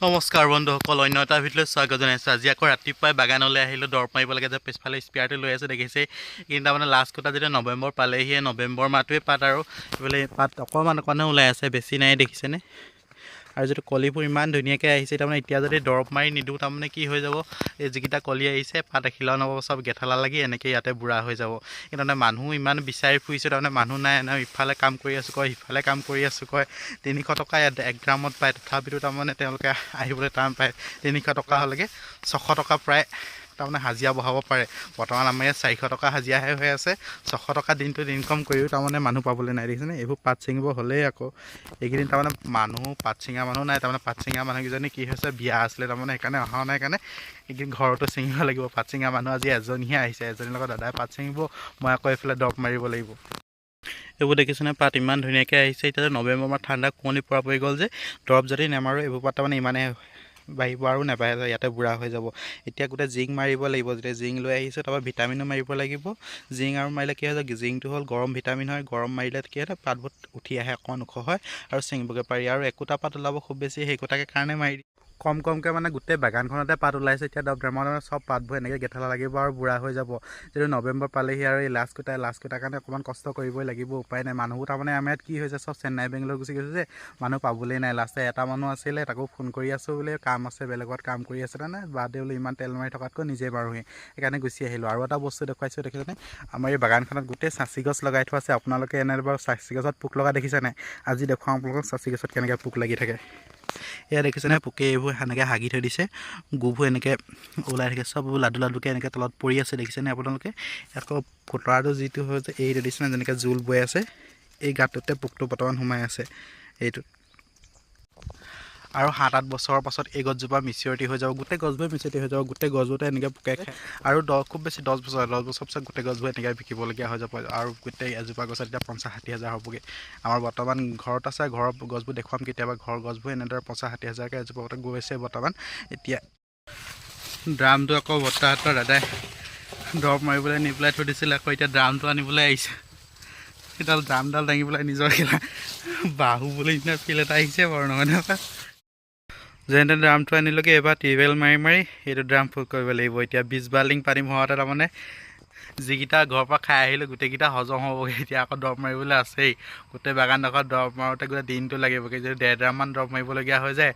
নমস্কাৰ বন্ধুসকল, অন্য এটা ভিডিঅ'লৈ স্বাগত জনাইছোঁ। আজি আকৌ ৰাতিপুৱাই বাগানলৈ আহিলোঁ। দৰৱ মাৰিব লাগে যে পিছফালে স্পেয়াৰটো লৈ আছে দেখিছে। কিন্তু তাৰমানে লাষ্ট কথা যেতিয়া নৱেম্বৰ পালেহিয়ে, নৱেম্বৰ মাহটোৱে পাত আৰু এইফালে পাত অকণমান ওলাই আছে, বেছি নাই দেখিছেনে। আৰু যিটো কলিবোৰ ইমান ধুনীয়াকৈ আহিছে, তাৰমানে এতিয়া যদি দৰৱ মাৰি নিদিওঁ তাৰমানে কি হৈ যাব, এই যিকেইটা কলি আহিছে পাত এখিলাও নহ'ব, চব গেঠালা লাগি এনেকৈ ইয়াতে বুঢ়া হৈ যাব। কিন্তু তাৰমানে মানুহ ইমান বিচাৰি ফুৰিছোঁ, তাৰমানে মানুহ নাই নহয়। ইফালে কাম কৰি আছোঁ কয়, সিফালে কাম কৰি আছোঁ কয়। 300 টকা 1 গ্ৰামত পায়, তথাপিতো তাৰমানে তেওঁলোকে আহিবলৈ টান পায়। 300 টকা হ'লেগে 600 টকা প্ৰায় তাৰমানে হাজিৰা বঢ়াব পাৰে। বৰ্তমান আমাৰ ইয়াত 400 টকা হাজিৰাহে হৈ আছে। 600 টকা দিনটোত ইনকম কৰিও তাৰমানে মানুহ পাবলৈ নাই দেখিছেনে। এইবোৰ পাত ছিঙিব হ'লেই আকৌ এইকেইদিন তাৰমানে মানুহ পাত ছিঙা মানুহ নাই। তাৰমানে পাত ছিঙা মানুহকেইজনী কি হৈছে, বিয়া আছিলে তাৰমানে সেইকাৰণে অহা নাই কাৰণে এইকেইদিন ঘৰতো ছিঙিব লাগিব। পাত ছিঙা মানুহ আজি এজনীহে আহিছে, এজনীৰ লগত দাদাই পাত ছিঙিব, মই আকৌ এইফালে দৰৱ মাৰিব লাগিব। এইবোৰ দেখিছেনে, পাত ইমান ধুনীয়াকৈ আহিছে। এতিয়া নৱেম্বৰ মাহ ঠাণ্ডা কুঁৱলী পৰা পৰি গ'ল যে, দৰৱ যদি নেমাৰোঁ এইবোৰ পাত তাৰমানে ইমানে বাঢ়িব আৰু নাবাঢ়ে, ইয়াতে বুঢ়া হৈ যাব। এতিয়া গোটেই জিং মাৰিব লাগিব। যেতিয়া জিং লৈ আহিছোঁ, তাৰপৰা ভিটামিনো মাৰিব লাগিব। জিং আৰু মাৰিলে কি হয়, জিংটো হ'ল গৰম ভিটামিন হয়। গৰম মাৰিলে কি হয়, পাতবোৰ উঠি আহে, অকণমান ওখ হয় আৰু ছিঙিবগৈ পাৰি। আৰু একোটা পাত ওলাব খুব বেছি, সেইকোটাকে কাৰণে মাৰি কমকৈ মানে গোটেই বাগানখনতে পাত ওলাইছে। এতিয়া দৰৱ নামাৰিলে চব পাতবোৰ এনেকৈ গেঠালা লাগিব আৰু বুঢ়া হৈ যাব। যিটো নৱেম্বৰ পালেহি আৰু এই লাষ্ট কেইটাৰ কাৰণে অকণমান কষ্ট কৰিবই লাগিব, উপায় নাই। মানুহবোৰ তাৰমানে আমাৰ ইয়াত কি হৈছে, চব চেন্নাই বেংগলৰ গুচি গৈছে যে, মানুহ পাবলৈ নাই। লাষ্টে এটা মানুহ আছিলে, তাকো ফোন কৰি আছোঁ বোলে কাম আছে, বেলেগত কাম কৰি আছে তাৰমানে, বাদ দে বোলে ইমান তেল মাৰি থকাতকৈ নিজে বাৰোহি, সেইকাৰণে গুচি আহিলোঁ। আৰু এটা বস্তু দেখুৱাইছোঁ দেখিছেনে, আমাৰ এই বাগানখনত গোটেই চাচি গছ লগাই থোৱা আছে। আপোনালোকে এনে বাৰু চাচি গছত পোক লগা দেখিছে নাই? আজি দেখুৱাওঁ আপোনালোকক চাচি গছত কেনেকৈ পোক লাগি থাকে। এয়া দেখিছেনে, পোকে এইবোৰ সেনেকৈ হাগি থৈ দিছে, গুবোৰ এনেকৈ ওলাই থাকে, চব লাডুকৈ এনেকৈ তলত পৰি আছে দেখিছেনে আপোনালোকে। আকৌ ফুটাটো যিটো হৈছে, এইটো দেখিছেনে যেনেকৈ জোল বৈ আছে, এই গাঁতটোতে পোকটো বৰ্তমান সোমাই আছে এইটোত। আৰু 7-8 বছৰৰ পাছত এই গছজোপা মিচিয়ৰিটি হৈ যাব, গোটেই গছবোৰ মিচিয়ৰিটি হৈ যাব। গোটেই গছবোৰতে এনেকৈ পোকে খায় আৰু খুব বেছি 10 বছৰ পিছত গোটেই গছবোৰ এনেকৈ বিকিবলগীয়া হৈ যাব। আৰু গোটেই এজোপা গছত এতিয়া 50-60 হাজাৰ হ'বগৈ। আমাৰ বৰ্তমান ঘৰত আছে, ঘৰৰ গছবোৰ দেখুৱাম কেতিয়াবা। ঘৰৰ গছবোৰ এনেদৰে 50-60 হাজাৰকৈ এজোপাতে গৈছে বৰ্তমান। এতিয়া ড্ৰামটো আকৌ বৰ্তাহঁতৰ দাদাই দৰৱ মাৰিবলৈ নি পেলাই থৈ দিছিলে, আকৌ এতিয়া ড্ৰামটো আনিবলৈ আহিছে। সেইডাল ড্ৰামডাল দাঙি পেলাই নিজৰ খেলা বাহু বুলি নিচিনা ফিল এটা আহিছে বাৰু, নহয় নহয়। যেনে তেনে ড্ৰামটো আনিলোগৈ। এইবাৰ টিউবেল মাৰি এইটো ড্ৰাম ফুল কৰিব লাগিব। এতিয়া 20 বাল্টিং পানী ভৰাওঁতে তাৰমানে যিকেইটা ঘৰৰ পৰা খাই আহিলোঁ গোটেইকেইটা হজম হ'বগৈ। এতিয়া আকৌ দৰৱ মাৰিবলৈ আছেই। গোটেই বাগানডোখৰত দৰৱ মাৰোঁতে গোটেই দিনটো লাগিবগৈ। যদি 1.5 ড্ৰামমান দৰৱ মাৰিবলগীয়া হৈ যায়,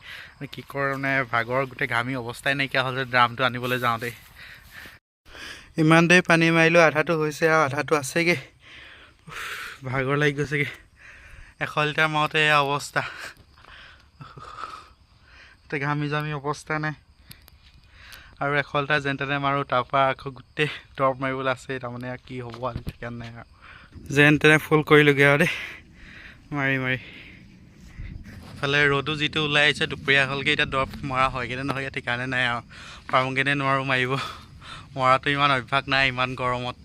কি কৰে মানে ভাগৰ গোটেই ঘামি অৱস্থাই নাইকিয়া হ'ল যে ড্ৰামটো আনিবলৈ যাওঁতেই। ইমান দেৰি পানী মাৰিলোঁ, আধাটো হৈছে আৰু আধাটো আছেগৈ। ভাগৰ লাগি গৈছেগৈ। 100 লিটাৰ মাৰোঁতে এয়া অৱস্থা, গোটেই ঘামি জামি অৱস্থা নাই। আৰু 100 লিটাৰ যেন তেনে মাৰোঁ, তাৰপৰা আকৌ গোটেই দৰৱ মাৰিবলৈ আছেই। তাৰমানে কি হ'ব আজি ঠিকান নাই আৰু। যেন তেনে ফুল কৰিলোগৈ আৰু দেই মাৰি। ইফালে ৰ'দো যিটো ওলাই আহিছে, দুপৰীয়া হ'লগৈ। এতিয়া দৰৱ মৰা হয়গৈ নহয়গৈ ঠিকানে নাই আৰু। পাৰোঁগৈ নে নোৱাৰোঁ মাৰিব, মৰাটো ইমান অভ্যাস নাই ইমান গৰমত।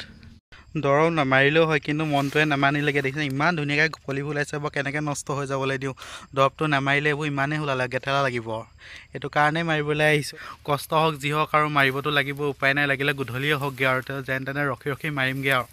দৰৱ নামাৰিলেও হয়, কিন্তু মনটোৱে নামানিলেগৈ দেখিছে। ইমান ধুনীয়াকৈ কলিবোৰ ওলাইছে, বাৰু কেনেকৈ নষ্ট হৈ যাবলৈ দিওঁ। দৰৱটো নামাৰিলে এইবোৰ ইমানেই ওলালে, গেঠেলা লাগিব। সেইটো কাৰণেই মাৰিবলৈ আহিছোঁ। কষ্ট হওক যি হওক আৰু মাৰিবতো লাগিব, উপায় নাই। লাগিলে গধূলিয়ে হওকগৈ আৰু যেন তেনে ৰখি মাৰিমগৈ আৰু।